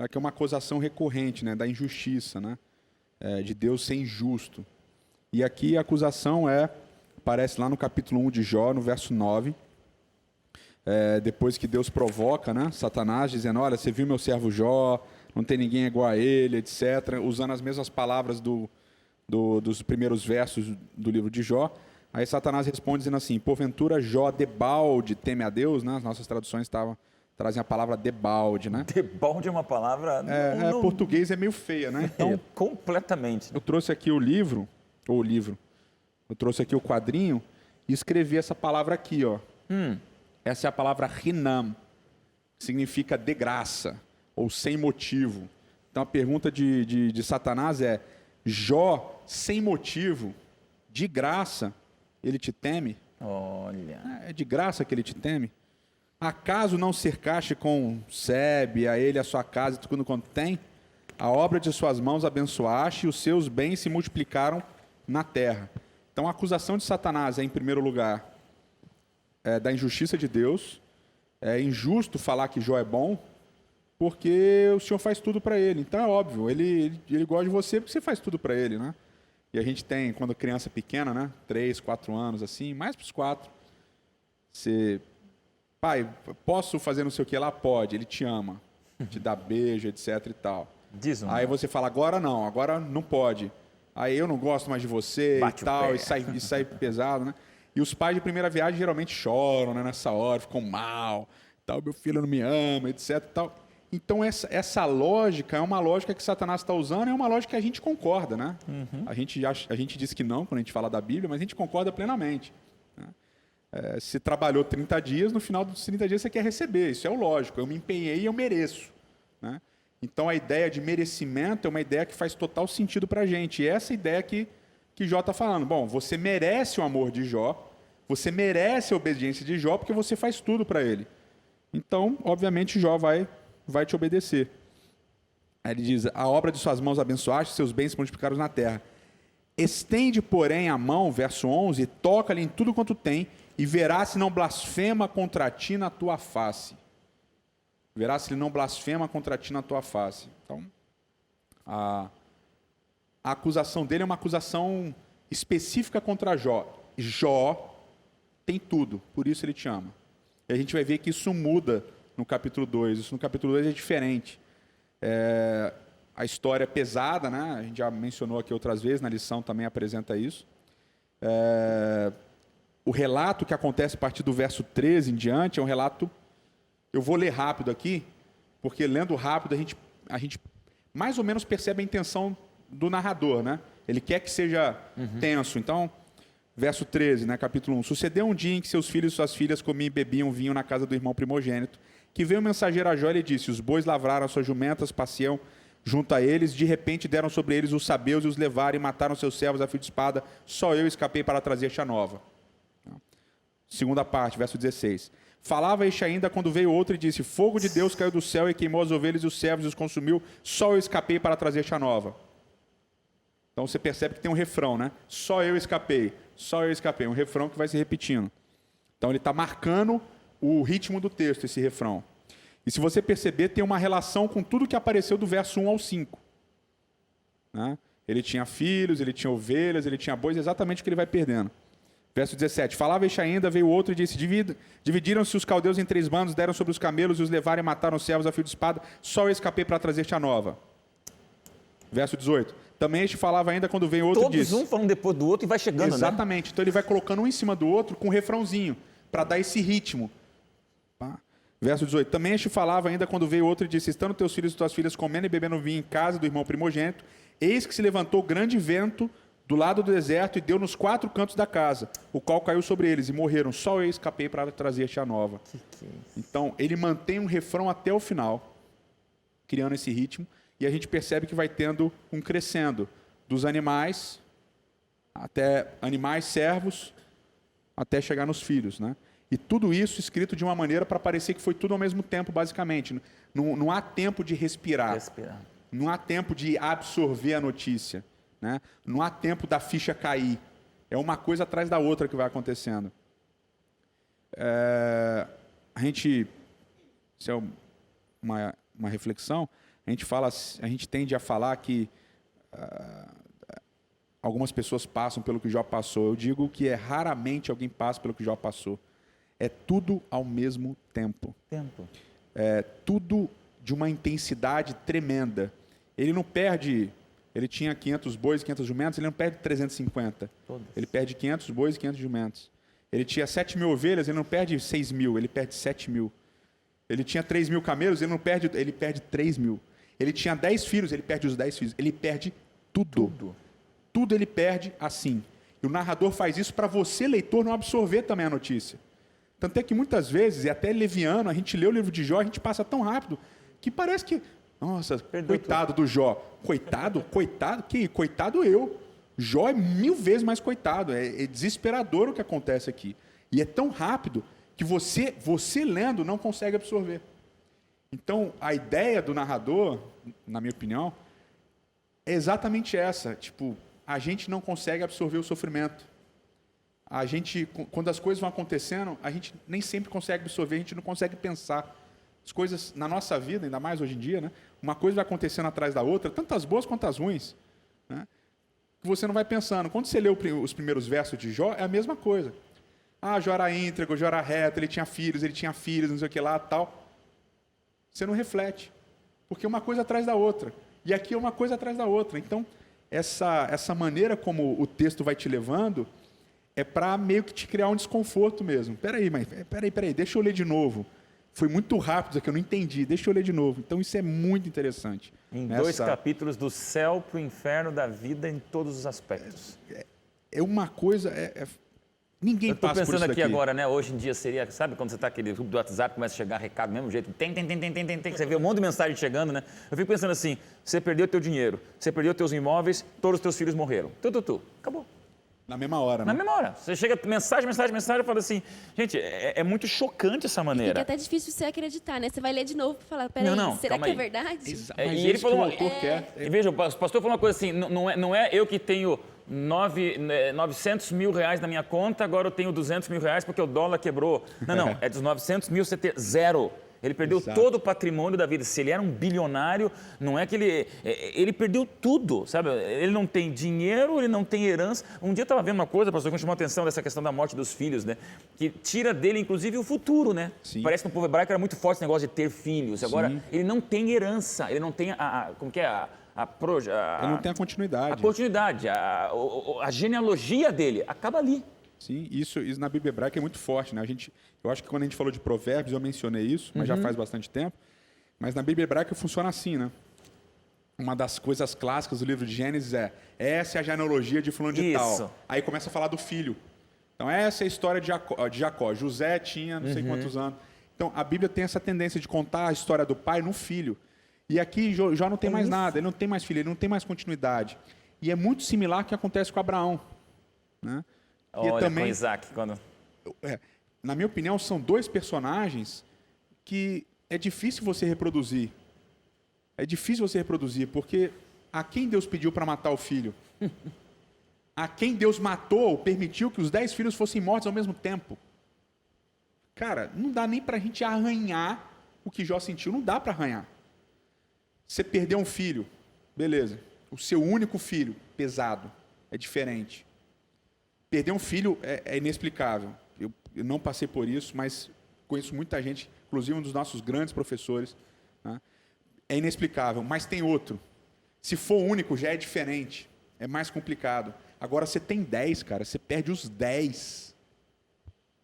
Que é uma acusação recorrente, né, da injustiça, né, de Deus ser injusto. E aqui a acusação aparece lá no capítulo 1 de Jó, no verso 9. depois que Deus provoca, né, Satanás, dizendo, olha, você viu meu servo Jó, não tem ninguém igual a ele, etc., usando as mesmas palavras dos primeiros versos do livro de Jó. Aí Satanás responde dizendo assim, porventura Jó debalde teme a Deus, né? As nossas traduções trazem a palavra debalde, né? Debalde é uma palavra... Português é meio feia, né? Então, completamente. eu trouxe aqui eu trouxe aqui o quadrinho e escrevi essa palavra aqui, ó. Essa é a palavra Hinam, que significa de graça, ou sem motivo. Então a pergunta de Satanás é, Jó, sem motivo, de graça, ele te teme? Olha. É de graça que ele te teme? Acaso não cercaste com sebe a ele a sua casa e tudo quanto tem? A obra de suas mãos abençoaste e os seus bens se multiplicaram na terra. Então a acusação de Satanás é, em primeiro lugar, da injustiça de Deus. É injusto falar que Jó é bom, porque o Senhor faz tudo para ele. Então é óbvio, ele gosta de você porque você faz tudo para ele, né? E a gente tem, quando criança pequena, né? 3, 4 anos, assim, mais para os 4. Você, pai, posso fazer não sei o que lá? Pode, ele te ama, te dá beijo, etc e tal. Aí você fala, agora não pode. Aí eu não gosto mais de você e tal, e sai pesado, né? E os pais de primeira viagem geralmente choram, né, nessa hora, ficam mal, tal, meu filho não me ama, etc e tal. Então, essa lógica é uma lógica que Satanás está usando, é uma lógica que a gente concorda, né? A gente diz que não quando a gente fala da Bíblia, mas a gente concorda plenamente. Né? Se trabalhou 30 dias, no final dos 30 dias você quer receber, isso é o lógico, eu me empenhei e eu mereço. Né? Então, a ideia de merecimento é uma ideia que faz total sentido para a gente, e essa ideia que Jó está falando. Bom, você merece o amor de Jó, você merece a obediência de Jó, porque você faz tudo para ele. Então, obviamente, Jó vai te obedecer. Aí ele diz, a obra de suas mãos abençoaste, seus bens se multiplicaram na terra. Estende, porém, a mão, verso 11, toca-lhe em tudo quanto tem, e verás se não blasfema contra ti na tua face. Verás se ele não blasfema contra ti na tua face. Então, a acusação dele é uma acusação específica contra Jó. Jó tem tudo, por isso ele te ama. E a gente vai ver que isso muda no capítulo 2. Isso no capítulo 2 é diferente. A história é pesada, né? A gente já mencionou aqui outras vezes, na lição também apresenta isso. O relato que acontece a partir do verso 13 em diante é um relato... Eu vou ler rápido aqui, porque lendo rápido a gente mais ou menos percebe a intenção do narrador, né? Ele quer que seja tenso. Então, verso 13, né, capítulo 1. Sucedeu um dia em que seus filhos e suas filhas comiam e bebiam vinho na casa do irmão primogênito, que veio o mensageiro a Jó e lhe disse, os bois lavraram as suas jumentas, passeam junto a eles, de repente deram sobre eles os sabeus e os levaram e mataram seus servos a fio de espada, só eu escapei para trazer esta nova. Segunda parte, verso 16. Falava este ainda quando veio outro e disse, fogo de Deus caiu do céu e queimou as ovelhas e os servos e os consumiu, só eu escapei para trazer esta nova. Então você percebe que tem um refrão, né? Só eu escapei, um refrão que vai se repetindo. Então ele está marcando o ritmo do texto, esse refrão. E se você perceber, tem uma relação com tudo que apareceu do verso 1 ao 5. Né? Ele tinha filhos, ele tinha ovelhas, ele tinha bois, exatamente o que ele vai perdendo. Verso 17. Falava este ainda, veio outro e disse, dividiram-se os caldeus em 3 bandos, deram sobre os camelos e os levaram e mataram os servos a fio de espada, só eu escapei para trazer-te a nova. Verso 18. Também este falava ainda quando veio outro e disse... Todos um falando depois do outro e vai chegando, exatamente. Né? Então ele vai colocando um em cima do outro com um refrãozinho, para dar esse ritmo. Verso 18. Também este falava ainda quando veio outro e disse, estando teus filhos e tuas filhas comendo e bebendo vinho em casa do irmão primogênito, eis que se levantou grande vento do lado do deserto e deu nos 4 cantos da casa, o qual caiu sobre eles e morreram. Só eu escapei para trazer a nova. Então, ele mantém um refrão até o final, criando esse ritmo, e a gente percebe que vai tendo um crescendo dos animais, até animais, servos, até chegar nos filhos, né? E tudo isso escrito de uma maneira para parecer que foi tudo ao mesmo tempo, basicamente. Não há tempo de respirar. Não há tempo de absorver a notícia. Né? Não há tempo da ficha cair. É uma coisa atrás da outra que vai acontecendo. A gente, isso é uma reflexão, a gente tende a falar que algumas pessoas passam pelo que Jó passou. Eu digo que raramente alguém passa pelo que Jó passou. É tudo ao mesmo tempo. É tudo de uma intensidade tremenda. Ele não perde... Ele tinha 500 bois e 500 jumentos, ele não perde 350. Todas. Ele perde 500 bois e 500 jumentos. Ele tinha 7.000 ovelhas, ele não perde 6.000, ele perde 7.000. Ele tinha 3.000 camelos, ele perde 3.000. Ele tinha 10 filhos, ele perde os 10 filhos. Ele perde tudo. Tudo ele perde assim. E o narrador faz isso para você, leitor, não absorver também a notícia. Tanto é que muitas vezes, e até leviano, a gente lê o livro de Jó, a gente passa tão rápido que parece que, nossa, coitado do Jó. Coitado? Coitado eu. Jó é 1000 vezes mais coitado. É desesperador o que acontece aqui. E é tão rápido que você lendo não consegue absorver. Então, a ideia do narrador, na minha opinião, é exatamente essa. Tipo, a gente não consegue absorver o sofrimento. A gente, quando as coisas vão acontecendo, a gente nem sempre consegue absorver, a gente não consegue pensar. As coisas na nossa vida, ainda mais hoje em dia, né? Uma coisa vai acontecendo atrás da outra, tanto as boas quanto as ruins, né? Que você não vai pensando. Quando você lê os primeiros versos de Jó, é a mesma coisa. Ah, Jó era íntegro, Jó era reto, ele tinha filhos, não sei o que lá, tal. Você não reflete, porque uma coisa atrás da outra. E aqui é uma coisa atrás da outra. Então, essa maneira como o texto vai te levando é para meio que te criar um desconforto mesmo. Peraí, deixa eu ler de novo. Foi muito rápido isso aqui, eu não entendi. Deixa eu ler de novo. Então, isso é muito interessante. Em 2 capítulos, do céu para o inferno da vida em todos os aspectos. É uma coisa... Ninguém passa por isso. Eu estou pensando aqui agora, né? Hoje em dia seria, sabe quando você está aquele grupo do WhatsApp, começa a chegar recado do mesmo jeito, tem, você vê um monte de mensagem chegando, né? Eu fico pensando assim, você perdeu teu dinheiro, você perdeu teus imóveis, todos os teus filhos morreram. Acabou. Na mesma hora, né? Na mesma hora. Você chega, mensagem, eu falo assim, gente, é muito chocante essa maneira. Fica até difícil você acreditar, né? Você vai ler de novo para falar, peraí, será que é verdade? Mas e ele falou, o autor quer. E veja, o pastor falou uma coisa assim, não é eu que tenho 900 mil reais na minha conta, agora eu tenho 200 mil reais porque o dólar quebrou. Não, é dos 900 mil você ter zero. Ele perdeu todo o patrimônio da vida. Se ele era um bilionário, não é que ele perdeu tudo, sabe? Ele não tem dinheiro, ele não tem herança. Um dia eu estava vendo uma coisa, pastor, que me chamou a atenção dessa questão da morte dos filhos, né? Que tira dele, inclusive, o futuro, né? Sim. Parece que no povo hebraico era muito forte esse negócio de ter filhos. Agora, ele não tem herança, ele não tem ele não tem a continuidade. A continuidade, a genealogia dele acaba ali. Sim, isso na Bíblia hebraica é muito forte, né? Eu acho que quando a gente falou de Provérbios, eu mencionei isso, mas já faz bastante tempo. Mas na Bíblia hebraica funciona assim, né? Uma das coisas clássicas do livro de Gênesis essa é a genealogia de fulano de tal. Aí começa a falar do filho. Então, essa é a história de Jacó. José tinha não sei quantos anos. Então, a Bíblia tem essa tendência de contar a história do pai no filho. E aqui, Jó não tem mais nada, ele não tem mais filho, ele não tem mais continuidade. E é muito similar ao que acontece com Abraão, né? Olha, também, com Isaac, na minha opinião, são 2 personagens que é difícil você reproduzir. É difícil você reproduzir, porque a quem Deus pediu para matar o filho? A quem Deus matou, permitiu que os 10 filhos fossem mortos ao mesmo tempo? Cara, não dá nem para a gente arranhar o que Jó sentiu, não dá para arranhar. Você perdeu um filho, beleza. O seu único filho, pesado, é diferente. Perder um filho é inexplicável. Eu não passei por isso, mas conheço muita gente, inclusive um dos nossos grandes professores, né? É inexplicável, mas tem outro. Se for único, já é diferente. É mais complicado. Agora, você tem 10, cara. Você perde os 10.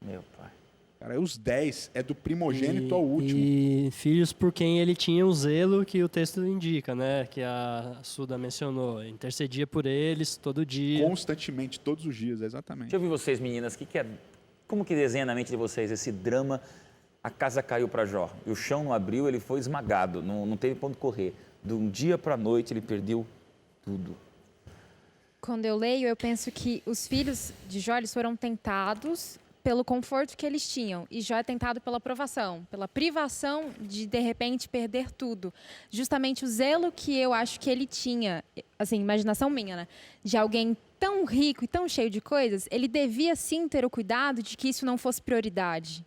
Meu pai. Cara, os 10 é do primogênito ao último. E filhos por quem ele tinha o zelo que o texto indica, né? Que a Suda mencionou. Intercedia por eles todo dia. Constantemente, todos os dias, exatamente. Deixa eu ouvir vocês, meninas. Como que desenha na mente de vocês esse drama? A casa caiu para Jó. E o chão não abriu, ele foi esmagado. Não teve ponto de correr. De um dia para a noite, ele perdeu tudo. Quando eu leio, eu penso que os filhos de Jó, eles foram tentados pelo conforto que eles tinham. E Jó é tentado pela provação, pela privação de repente, perder tudo. Justamente o zelo que eu acho que ele tinha, assim, imaginação minha, né? De alguém tão rico e tão cheio de coisas, ele devia sim ter o cuidado de que isso não fosse prioridade.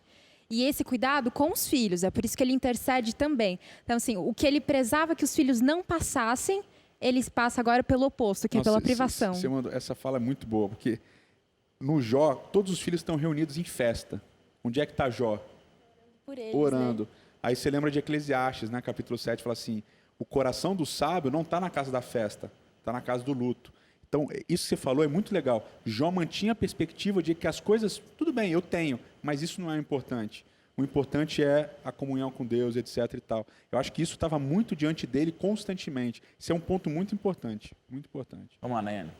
E esse cuidado com os filhos, é por isso que ele intercede também. Então, assim, o que ele prezava que os filhos não passassem, ele passa agora pelo oposto, que é pela privação. Essa fala é muito boa, porque no Jó, todos os filhos estão reunidos em festa. Onde é que está Jó? Por eles, Orando. né? Aí você lembra de Eclesiastes, né? Capítulo 7, fala assim, o coração do sábio não está na casa da festa, está na casa do luto. Então, isso que você falou é muito legal. Jó mantinha a perspectiva de que as coisas, tudo bem, eu tenho, mas isso não é importante. O importante é a comunhão com Deus, etc. e tal. Eu acho que isso estava muito diante dele constantemente. Isso é um ponto muito importante. Muito importante. Vamos lá, Nayane.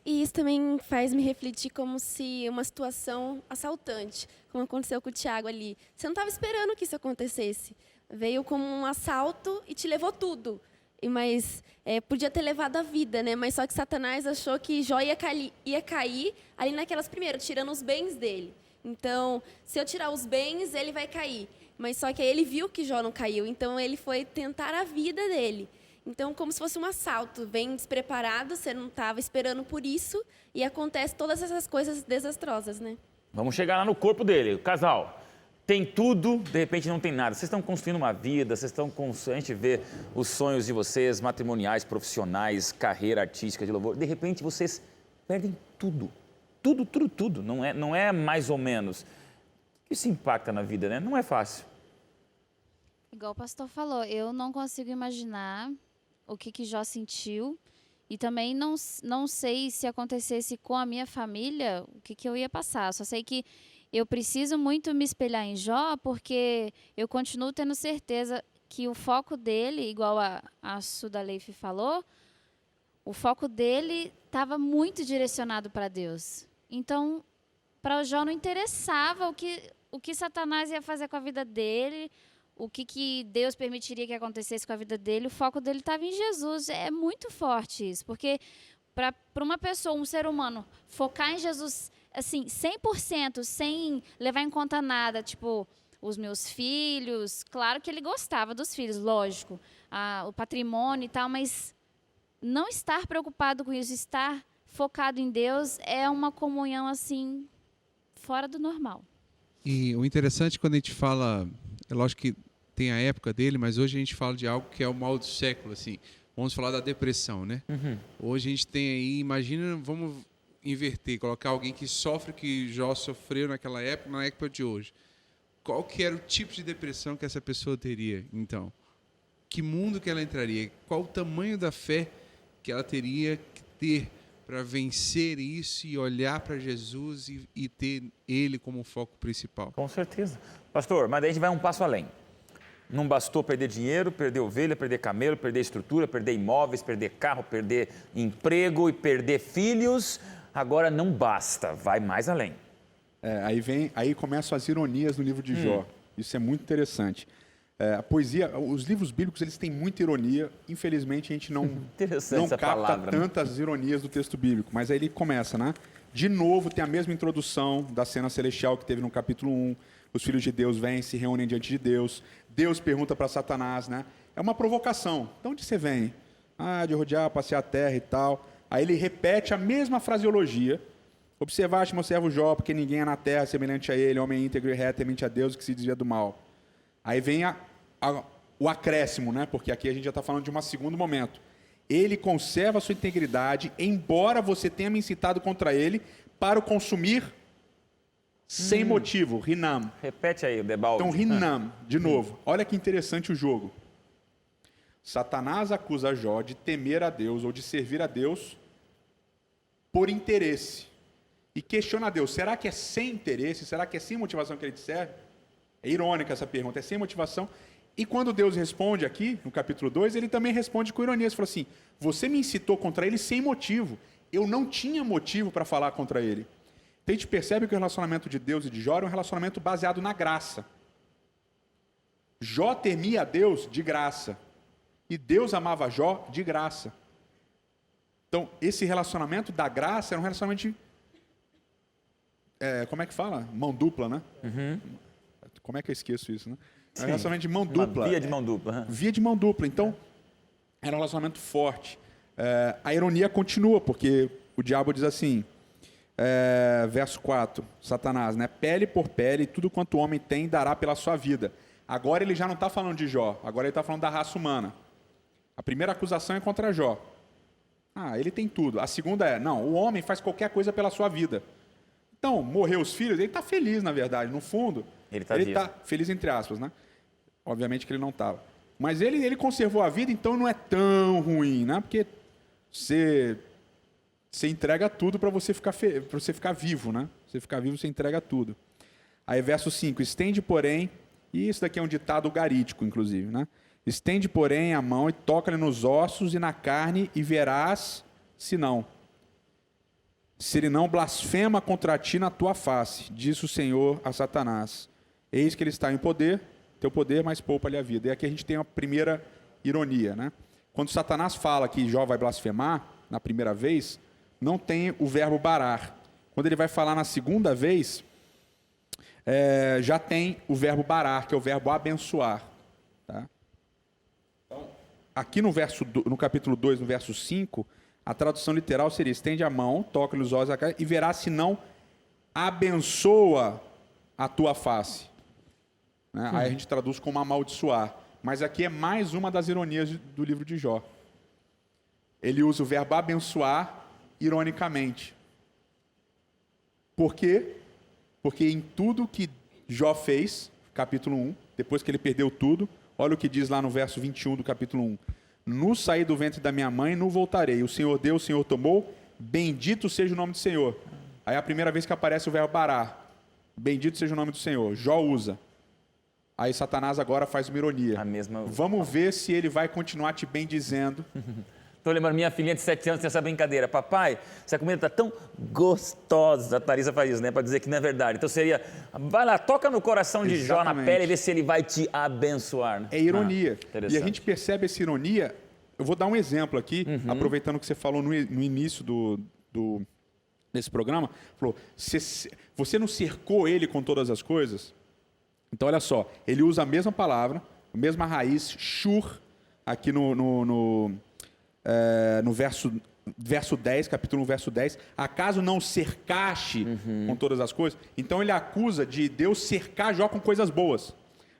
E isso também faz me refletir como se uma situação assaltante, como aconteceu com o Tiago ali. Você não estava esperando que isso acontecesse. Veio como um assalto e te levou tudo. Mas podia ter levado a vida, né? Mas só que Satanás achou que Jó ia cair ali naquelas primeiras, tirando os bens dele. Então, se eu tirar os bens, ele vai cair. Mas só que aí ele viu que Jó não caiu, então ele foi tentar a vida dele. Então, como se fosse um assalto, vem despreparado, você não estava esperando por isso, e acontece todas essas coisas desastrosas, né? Vamos chegar lá no corpo dele. O casal tem tudo, de repente não tem nada. Vocês estão construindo uma vida, vocês estão a gente vê os sonhos de vocês, matrimoniais, profissionais, carreira artística, de louvor. De repente vocês perdem tudo. Tudo. Não é mais ou menos. Isso impacta na vida, né? Não é fácil. Igual o pastor falou, eu não consigo imaginar o que Jó sentiu. E também não sei se acontecesse com a minha família, o que eu ia passar. Só sei que eu preciso muito me espelhar em Jó, porque eu continuo tendo certeza que o foco dele, igual a Sudaleife falou, o foco dele estava muito direcionado para Deus. Então, para o Jó não interessava o que Satanás ia fazer com a vida dele, o que Deus permitiria que acontecesse com a vida dele. O foco dele estava em Jesus. É muito forte isso, porque para uma pessoa, um ser humano, focar em Jesus assim, 100%, sem levar em conta nada, tipo, os meus filhos, claro que ele gostava dos filhos, lógico, o patrimônio e tal, mas não estar preocupado com isso, estar focado em Deus é uma comunhão, assim, fora do normal. E o interessante quando a gente fala, é lógico que tem a época dele, mas hoje a gente fala de algo que é o mal do século, assim, vamos falar da depressão, né? Uhum. Hoje a gente tem aí, imagina, vamos inverter, colocar alguém que sofre, que Jó sofreu naquela época, na época de hoje. Qual que era o tipo de depressão que essa pessoa teria, então? Que mundo que ela entraria? Qual o tamanho da fé que ela teria que ter para vencer isso e olhar para Jesus e ter Ele como foco principal? Com certeza. Pastor, mas daí a gente vai um passo além. Não bastou perder dinheiro, perder ovelha, perder camelo, perder estrutura, perder imóveis, perder carro, perder emprego e perder filhos. Agora não basta, vai mais além. Aí começam as ironias no livro de Jó. Isso é muito interessante. A poesia, os livros bíblicos, eles têm muita ironia. Infelizmente, a gente não capta palavra, tantas ironias do texto bíblico. Mas aí ele começa, né? De novo, tem a mesma introdução da cena celestial que teve no capítulo 1. Os filhos de Deus vêm, se reúnem diante de Deus. Deus pergunta para Satanás, né? É uma provocação. De onde você vem? De rodear, passear a terra e tal. Aí ele repete a mesma fraseologia. Observaste, meu servo Jó, porque ninguém é na terra semelhante a ele, homem íntegro e reto, temente a Deus, que se desvia do mal. Aí vem o acréscimo, né? Porque aqui a gente já está falando de um segundo momento. Ele conserva a sua integridade, embora você tenha me incitado contra ele para o consumir sem motivo, Rinam. Repete aí, Debaldo. Então, Rinam, de novo. Olha que interessante o jogo. Satanás acusa Jó de temer a Deus ou de servir a Deus por interesse. E questiona a Deus, será que é sem interesse? Será que é sem motivação que ele te serve? É irônica essa pergunta, é sem motivação. E quando Deus responde aqui, no capítulo 2, ele também responde com ironia. Ele fala assim, você me incitou contra ele sem motivo. Eu não tinha motivo para falar contra ele. Então, a gente percebe que o relacionamento de Deus e de Jó é um relacionamento baseado na graça. Jó temia a Deus de graça. E Deus amava Jó de graça. Então, esse relacionamento da graça era um relacionamento de... como é que fala? Mão dupla, né? Uhum. Como é que eu esqueço isso, né? É um relacionamento de mão dupla. Uma via de mão dupla. Via de mão dupla. Então, era um relacionamento forte. A ironia continua, porque o diabo diz assim, verso 4, Satanás, né? Pele por pele, tudo quanto o homem tem dará pela sua vida. Agora ele já não está falando de Jó, agora ele está falando da raça humana. A primeira acusação é contra Jó. Ele tem tudo. A segunda é, não, o homem faz qualquer coisa pela sua vida. Então, morreu os filhos, ele está feliz, na verdade. No fundo, Ele tá ele vivo. está feliz, entre aspas, né? Obviamente que ele não estava. Mas ele conservou a vida, então não é tão ruim, né? Porque você entrega tudo para você ficar vivo, né? Você ficar vivo, você entrega tudo. Aí, verso 5. Estende, porém, e isso daqui é um ditado garítico, inclusive, né? Estende, porém, a mão e toca-lhe nos ossos e na carne e verás se não. Se ele não blasfema contra ti na tua face, disse o Senhor a Satanás. Eis que ele está em poder, teu poder, mas poupa-lhe a vida. E aqui a gente tem a primeira ironia, né? Quando Satanás fala que Jó vai blasfemar, na primeira vez, não tem o verbo barar. Quando ele vai falar na segunda vez, já tem o verbo barar, que é o verbo abençoar. Tá? Então, aqui no capítulo 2, no verso 5, a tradução literal seria: estende a mão, toca-lhe os olhos e verá se não abençoa a tua face. Né? Aí a gente traduz como amaldiçoar. Mas aqui é mais uma das ironias do livro de Jó. Ele usa o verbo abençoar ironicamente. Por quê? Porque em tudo que Jó fez, capítulo 1, depois que ele perdeu tudo, olha o que diz lá no verso 21 do capítulo 1. No saí do ventre da minha mãe, no voltarei. O Senhor deu, o Senhor tomou, bendito seja o nome do Senhor. Aí é a primeira vez que aparece o verbo barar. Bendito seja o nome do Senhor. Jó usa. Aí Satanás agora faz uma ironia. A mesma... Vamos ver se ele vai continuar te bendizendo. Tô lembrando, minha filhinha de 7 anos tem essa brincadeira. Papai, essa comida tá tão gostosa. A Tharisa faz isso, né? Para dizer que não é verdade. Então seria, vai lá, toca no coração de Jó na pele e vê se ele vai te abençoar. Né? É ironia. Interessante. E a gente percebe essa ironia. Eu vou dar um exemplo aqui, aproveitando que você falou no início desse programa. Falou, você não cercou ele com todas as coisas? Então, olha só, ele usa a mesma palavra, a mesma raiz, shur, aqui no verso 10, capítulo 1, verso 10. Acaso não cercaste com todas as coisas? Então, ele acusa de Deus cercar Jó com coisas boas.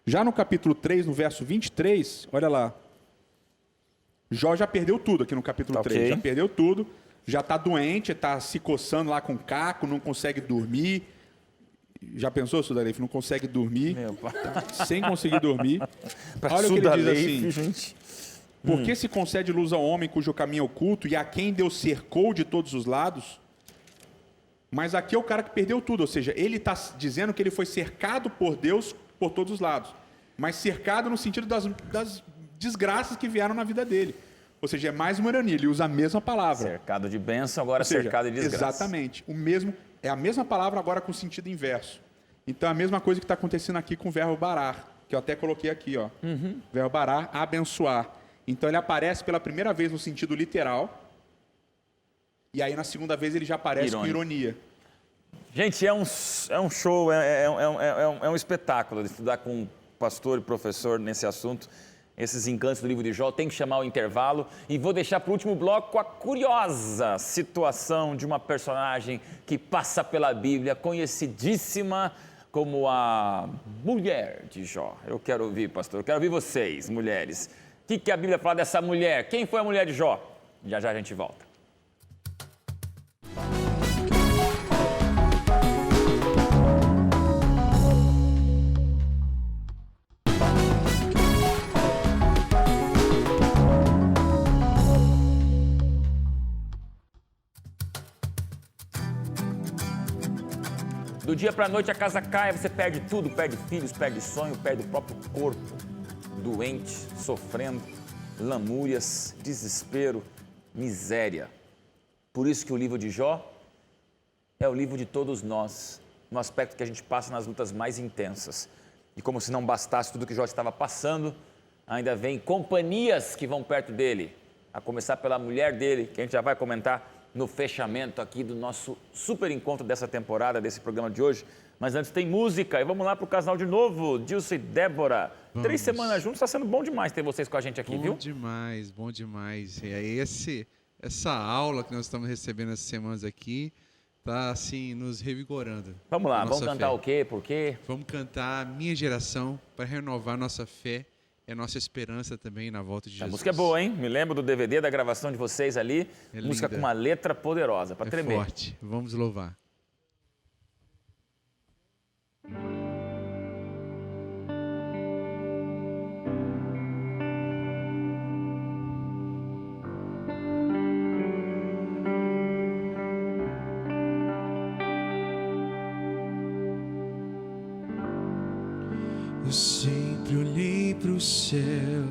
Já no capítulo 3, no verso 23, olha lá. Jó já perdeu tudo aqui no capítulo 3. Já perdeu tudo, já está doente, está se coçando lá com caco, não consegue dormir. Já pensou, Sudaleif? Não consegue dormir, sem conseguir dormir. Olha o que ele diz assim. Gente. Porque se concede luz ao homem cujo caminho é oculto e a quem Deus cercou de todos os lados? Mas aqui é o cara que perdeu tudo, ou seja, ele está dizendo que ele foi cercado por Deus por todos os lados, mas cercado no sentido das desgraças que vieram na vida dele. Ou seja, é mais uma ironia, ele usa a mesma palavra. Cercado de bênção, agora Ou seja, cercado de desgraça. Exatamente. É a mesma palavra agora com sentido inverso. Então, é a mesma coisa que está acontecendo aqui com o verbo barar, que eu até coloquei aqui, ó. Verbo barar, abençoar. Então, ele aparece pela primeira vez no sentido literal, e aí, na segunda vez, ele já aparece com ironia. Gente, é um show, é um espetáculo estudar com um pastor e professor nesse assunto. Esses encantos do livro de Jó, tem que chamar o intervalo. E vou deixar para o último bloco com a curiosa situação de uma personagem que passa pela Bíblia, conhecidíssima como a mulher de Jó. Eu quero ouvir, pastor, eu quero ouvir vocês, mulheres. O que a Bíblia fala dessa mulher? Quem foi a mulher de Jó? Já já a gente volta. Do dia para a noite a casa cai, você perde tudo, perde filhos, perde sonho, perde o próprio corpo, doente, sofrendo, lamúrias, desespero, miséria. Por isso que o livro de Jó é o livro de todos nós, no aspecto que a gente passa nas lutas mais intensas. E como se não bastasse tudo que Jó estava passando, ainda vem companhias que vão perto dele, a começar pela mulher dele, que a gente já vai comentar no fechamento aqui do nosso super encontro dessa temporada, desse programa de hoje. Mas antes tem música, e vamos lá para o casal de novo, Dilson e Débora. Vamos. 3 semanas juntos, está sendo bom demais ter vocês com a gente aqui, viu? Bom demais. E aí essa aula que nós estamos recebendo essas semanas aqui, está assim, nos revigorando. Vamos lá, vamos cantar o quê, por quê? Vamos cantar Minha Geração, para renovar nossa fé e a nossa esperança também na volta de Jesus. A música é boa, hein? Me lembro do DVD, da gravação de vocês ali. É música linda. com uma letra poderosa, para tremer. Forte. Vamos louvar. Eu sempre olhei pro céu,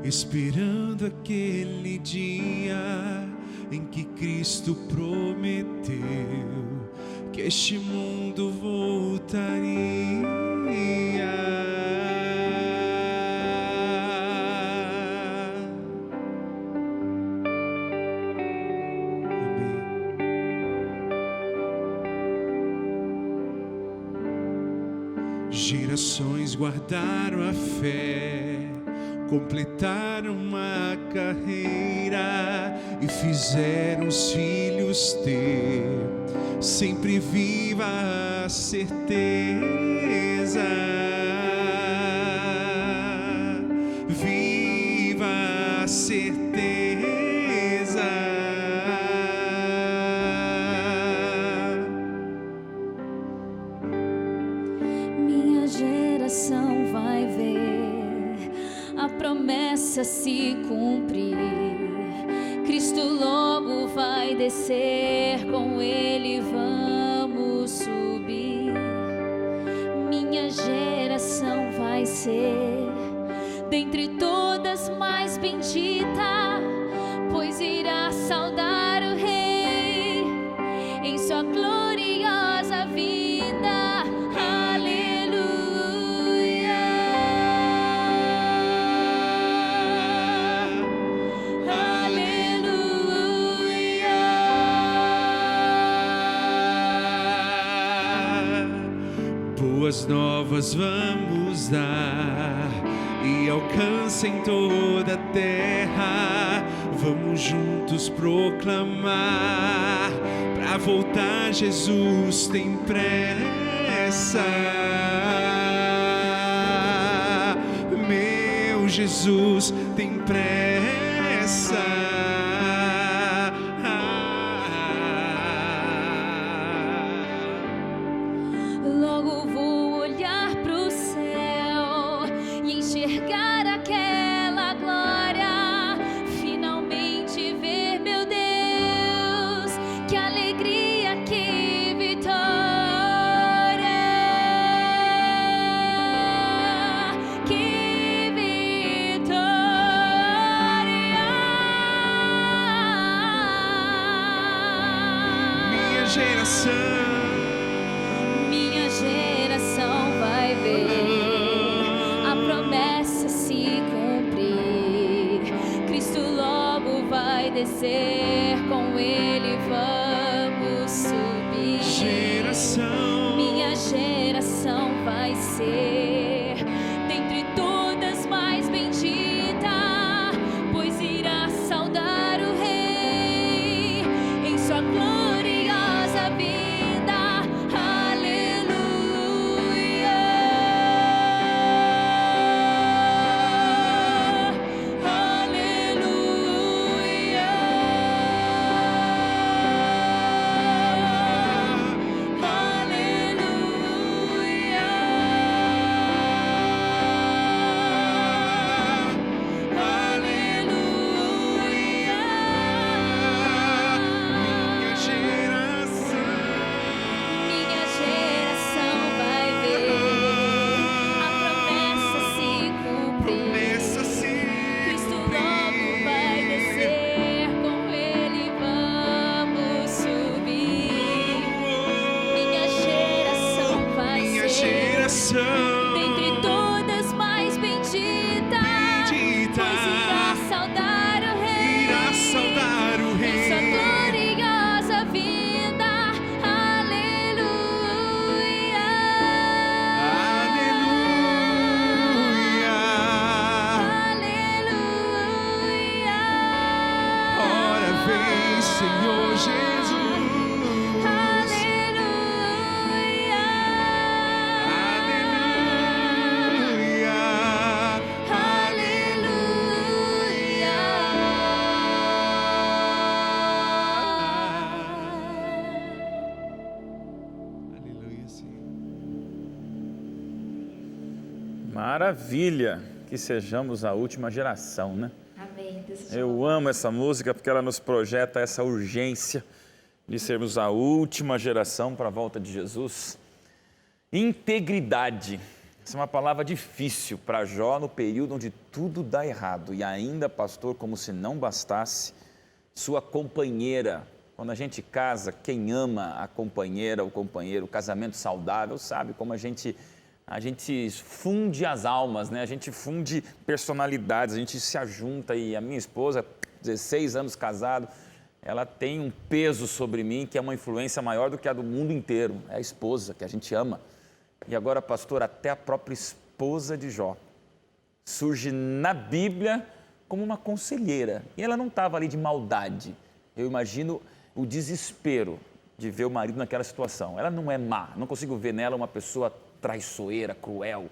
esperando aquele dia em que Cristo prometeu que este mundo voltaria. Gerações guardaram a fé, completaram uma carreira e fizeram os filhos ter sempre viva a certeza, viva a certeza. Geração vai ver a promessa se cumprir. Cristo logo vai descer, com Ele vamos subir. Minha geração vai ser dentre todas mais bendita, pois irá saudar o Rei em sua gloriosa vida. Boas novas vamos dar e alcancem toda a terra. Vamos juntos proclamar, pra voltar Jesus tem pressa. Meu Jesus tem pressa. Logo vou olhar pro céu e enxergar aquela glória, finalmente ver meu Deus, que alegria, que vitória, que vitória. Minha geração vai ver a promessa se cumprir. Cristo logo vai descer, com Ele vamos subir. Minha geração vai ser dentre todas mais bendita, pois irá saudar o Rei em sua gloriosa vida. Dentre todas mais bendita, pois irá saudar o Rei, em sua gloriosa vinda. Aleluia, aleluia. Ora vem, Senhor Jesus. Maravilha! Que sejamos a última geração, né? Amém. Eu amo essa música porque ela nos projeta essa urgência de sermos a última geração para a volta de Jesus. Integridade. Essa é uma palavra difícil para Jó no período onde tudo dá errado. E ainda, pastor, como se não bastasse, sua companheira. Quando a gente casa, quem ama a companheira, o companheiro, o casamento saudável, sabe como a gente funde as almas, né? A gente funde personalidades, a gente se ajunta. E a minha esposa, 16 anos casado, ela tem um peso sobre mim que é uma influência maior do que a do mundo inteiro. É a esposa que a gente ama. E agora, pastor, até a própria esposa de Jó surge na Bíblia como uma conselheira. E ela não estava ali de maldade. Eu imagino o desespero de ver o marido naquela situação. Ela não é má, não consigo ver nela uma pessoa traiçoeira, cruel,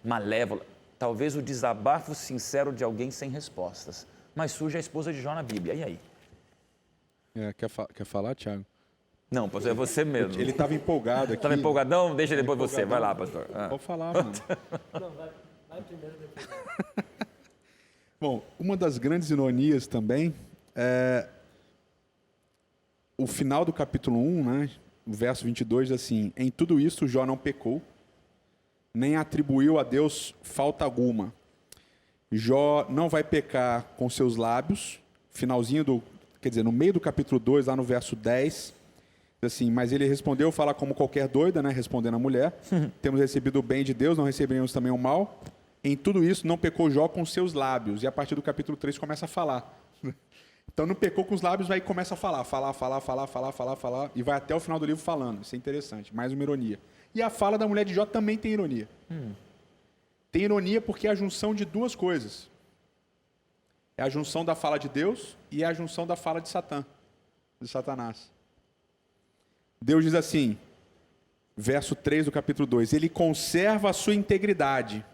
malévola. Talvez o desabafo sincero de alguém sem respostas. Mas surge a esposa de Jó na Bíblia. E aí? Quer falar, Thiago? Não, pastor, é você mesmo. Ele estava empolgado aqui. Estava empolgadão? Deixa depois você. Vai lá, pastor. Pode falar, mano. Não, vai primeiro, depois. Bom, uma das grandes ironias também é o final do capítulo 1, né? O verso 22 diz assim: em tudo isso Jó não pecou, nem atribuiu a Deus falta alguma. Jó não vai pecar com seus lábios. No meio do capítulo 2, lá no verso 10, diz assim: mas ele respondeu, fala como qualquer doida, né? Respondendo a mulher, temos recebido o bem de Deus, não receberemos também o mal. Em tudo isso não pecou Jó com seus lábios. E a partir do capítulo 3 começa a falar. Então não pecou com os lábios, aí começa a falar, e vai até o final do livro falando. Isso é interessante, mais uma ironia. E a fala da mulher de Jó também tem ironia. Tem ironia porque é a junção de duas coisas. É a junção da fala de Deus e é a junção da fala de Satã, de Satanás. Deus diz assim, verso 3 do capítulo 2, ele conserva a sua integridade.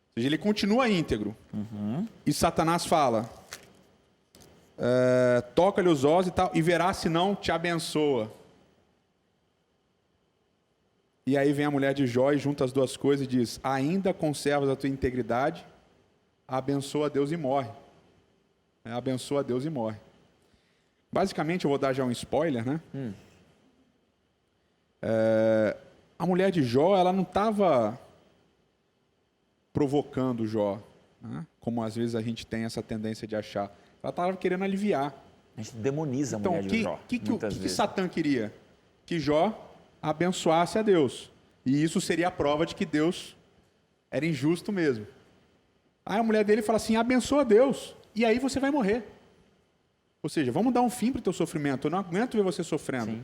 Ou seja, ele continua íntegro. E Satanás fala, toca-lhe os ossos e tal, e verá se não te abençoa. E aí vem a mulher de Jó e junta as duas coisas e diz, ainda conservas a tua integridade, abençoa a Deus e morre. Abençoa a Deus e morre. Basicamente, eu vou dar já um spoiler, né? A mulher de Jó, ela não estava provocando Jó, né? Como às vezes a gente tem essa tendência de achar. Ela estava querendo aliviar. A gente demoniza a mulher de Jó. O que Satã queria? Que Jó abençoasse a Deus. E isso seria a prova de que Deus era injusto mesmo. Aí a mulher dele fala assim, abençoa Deus, e aí você vai morrer. Ou seja, vamos dar um fim para o teu sofrimento, eu não aguento ver você sofrendo. Sim.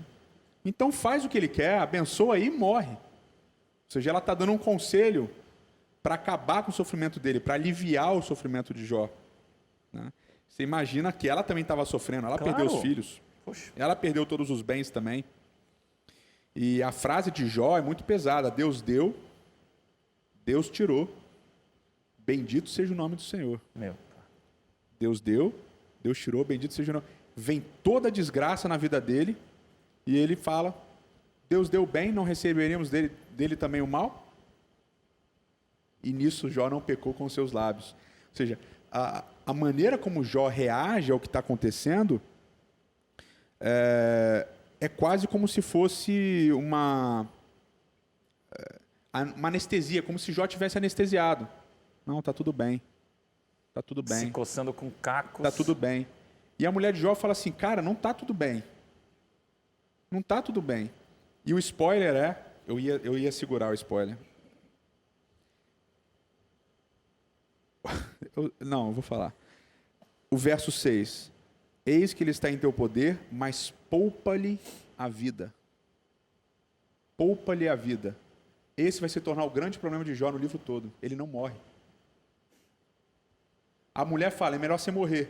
Então faz o que ele quer, abençoa aí e morre. Ou seja, ela está dando um conselho para acabar com o sofrimento dele, para aliviar o sofrimento de Jó. Né? Você imagina que ela também estava sofrendo, ela perdeu os filhos. Poxa. Ela perdeu todos os bens também. E a frase de Jó é muito pesada, Deus deu, Deus tirou. Bendito seja o nome do Senhor. Deus deu, Deus tirou, bendito seja o nome. Vem toda a desgraça na vida dele e ele fala, Deus deu bem, não receberemos dele também o mal? E nisso Jó não pecou com seus lábios. Ou seja, a maneira como Jó reage ao que está acontecendo é quase como se fosse uma anestesia, como se Jó tivesse anestesiado. Não, tá tudo bem. Tá tudo bem. Se coçando com cacos. Tá tudo bem. E a mulher de Jó fala assim, cara, não tá tudo bem. Não tá tudo bem. E o spoiler eu ia segurar o spoiler. Eu vou falar. O verso 6. Eis que ele está em teu poder, mas poupa-lhe a vida. Poupa-lhe a vida. Esse vai se tornar o grande problema de Jó no livro todo. Ele não morre. A mulher fala, é melhor você morrer.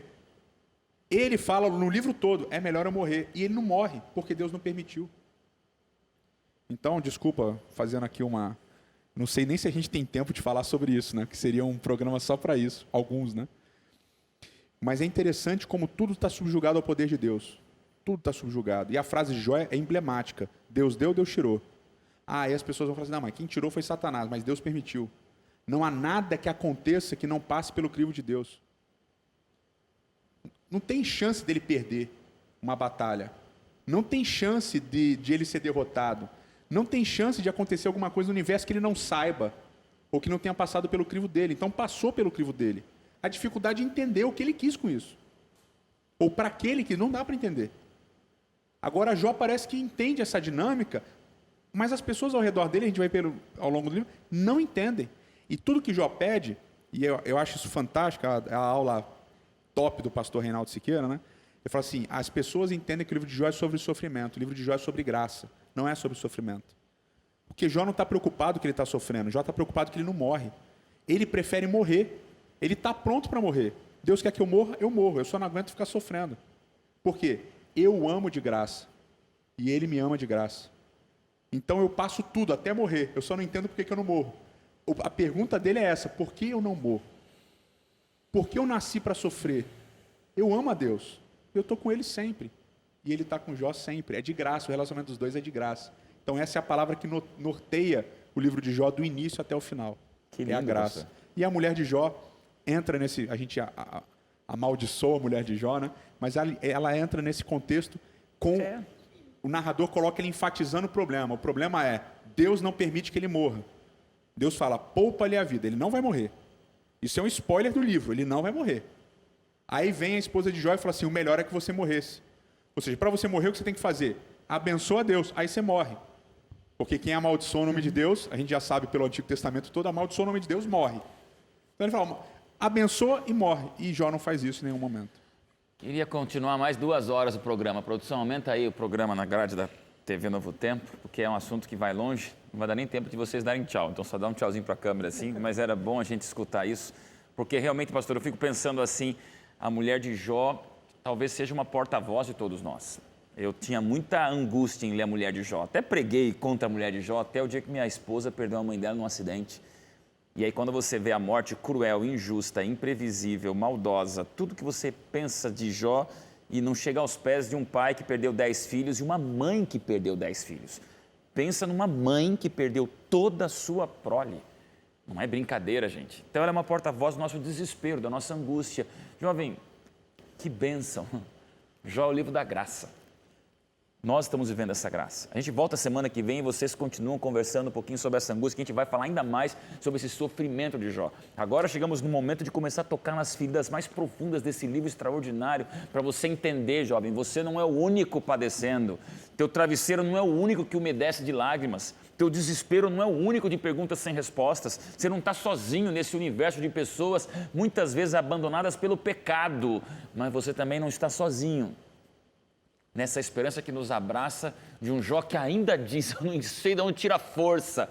Ele fala no livro todo, é melhor eu morrer. E ele não morre, porque Deus não permitiu. Então, desculpa, fazendo aqui uma... Não sei nem se a gente tem tempo de falar sobre isso, né? Que seria um programa só para isso. Alguns, né? Mas é interessante como tudo está subjugado ao poder de Deus. Tudo está subjugado. E a frase de Jó é emblemática. Deus deu, Deus tirou. Aí as pessoas vão falar assim, não, mas quem tirou foi Satanás, mas Deus permitiu. Não há nada que aconteça que não passe pelo crivo de Deus. Não tem chance dele perder uma batalha. Não tem chance de ele ser derrotado. Não tem chance de acontecer alguma coisa no universo que ele não saiba, ou que não tenha passado pelo crivo dele. Então, passou pelo crivo dele. A dificuldade é entender o que ele quis com isso. Ou para aquele que não dá para entender. Agora, Jó parece que entende essa dinâmica, mas as pessoas ao redor dele, a gente vai ver ao longo do livro, não entendem. E tudo que Jó pede, e eu acho isso fantástico, a aula top do pastor Reinaldo Siqueira, né? Ele fala assim, as pessoas entendem que o livro de Jó é sobre sofrimento, o livro de Jó é sobre graça, não é sobre sofrimento. Porque Jó não está preocupado que ele está sofrendo, Jó está preocupado que ele não morre. Ele prefere morrer, ele está pronto para morrer. Deus quer que eu morro, eu só não aguento ficar sofrendo. Por quê? Eu amo de graça, e ele me ama de graça. Então eu passo tudo, até morrer, eu só não entendo por que eu não morro. A pergunta dele é essa, por que eu não morro? Por que eu nasci para sofrer? Eu amo a Deus, eu estou com ele sempre. E ele está com Jó sempre, é de graça, o relacionamento dos dois é de graça. Então essa é a palavra que norteia o livro de Jó do início até o final. Que lindo, é a graça. Você. E a mulher de Jó entra nesse, a gente amaldiçoa a mulher de Jó, né? Mas ela entra nesse contexto com... O narrador coloca ele enfatizando o problema. O problema é, Deus não permite que ele morra. Deus fala, poupa-lhe a vida, ele não vai morrer. Isso é um spoiler do livro, ele não vai morrer. Aí vem a esposa de Jó e fala assim, o melhor é que você morresse. Ou seja, para você morrer, o que você tem que fazer? Abençoa a Deus, aí você morre. Porque quem amaldiçoa o nome de Deus, a gente já sabe pelo Antigo Testamento todo, amaldiçoa o nome de Deus, morre. Então ele fala, abençoa e morre. E Jó não faz isso em nenhum momento. Queria continuar mais 2 horas o programa. A produção, aumenta aí o programa na grade da TV Novo Tempo, porque é um assunto que vai longe, não vai dar nem tempo de vocês darem tchau. Então só dá um tchauzinho para a câmera assim, mas era bom a gente escutar isso, porque realmente, pastor, eu fico pensando assim, a mulher de Jó talvez seja uma porta-voz de todos nós. Eu tinha muita angústia em ler a mulher de Jó, até preguei contra a mulher de Jó, até o dia que minha esposa perdeu a mãe dela num acidente. E aí quando você vê a morte cruel, injusta, imprevisível, maldosa, tudo que você pensa de Jó e não chega aos pés de um pai que perdeu 10 filhos e uma mãe que perdeu 10 filhos. Pensa numa mãe que perdeu toda a sua prole. Não é brincadeira, gente. Então ela é uma porta-voz do nosso desespero, da nossa angústia. Jovem, que bênção. Jó é o livro da graça. Nós estamos vivendo essa graça. A gente volta semana que vem e vocês continuam conversando um pouquinho sobre essa angústia, que a gente vai falar ainda mais sobre esse sofrimento de Jó. Agora chegamos no momento de começar a tocar nas feridas mais profundas desse livro extraordinário, para você entender, jovem, você não é o único padecendo. Teu travesseiro não é o único que umedece de lágrimas. Teu desespero não é o único de perguntas sem respostas. Você não está sozinho nesse universo de pessoas, muitas vezes abandonadas pelo pecado, mas você também não está sozinho. Nessa esperança que nos abraça de um Jó que ainda diz, eu não sei de onde tira a força,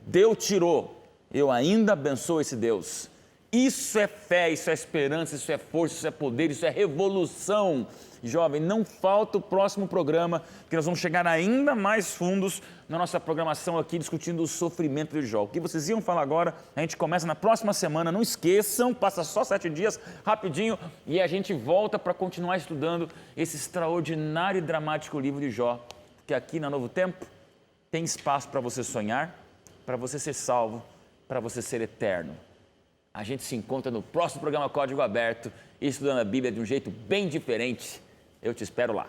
Deus tirou, eu ainda abençoo esse Deus. Isso é fé, isso é esperança, isso é força, isso é poder, isso é revolução. Jovem, não falta o próximo programa, que nós vamos chegar ainda mais fundos na nossa programação aqui, discutindo o sofrimento de Jó. O que vocês iam falar agora, a gente começa na próxima semana, não esqueçam, passa só 7 dias, rapidinho, e a gente volta para continuar estudando esse extraordinário e dramático livro de Jó, porque aqui na Novo Tempo tem espaço para você sonhar, para você ser salvo, para você ser eterno. A gente se encontra no próximo programa Código Aberto, estudando a Bíblia de um jeito bem diferente. Eu te espero lá.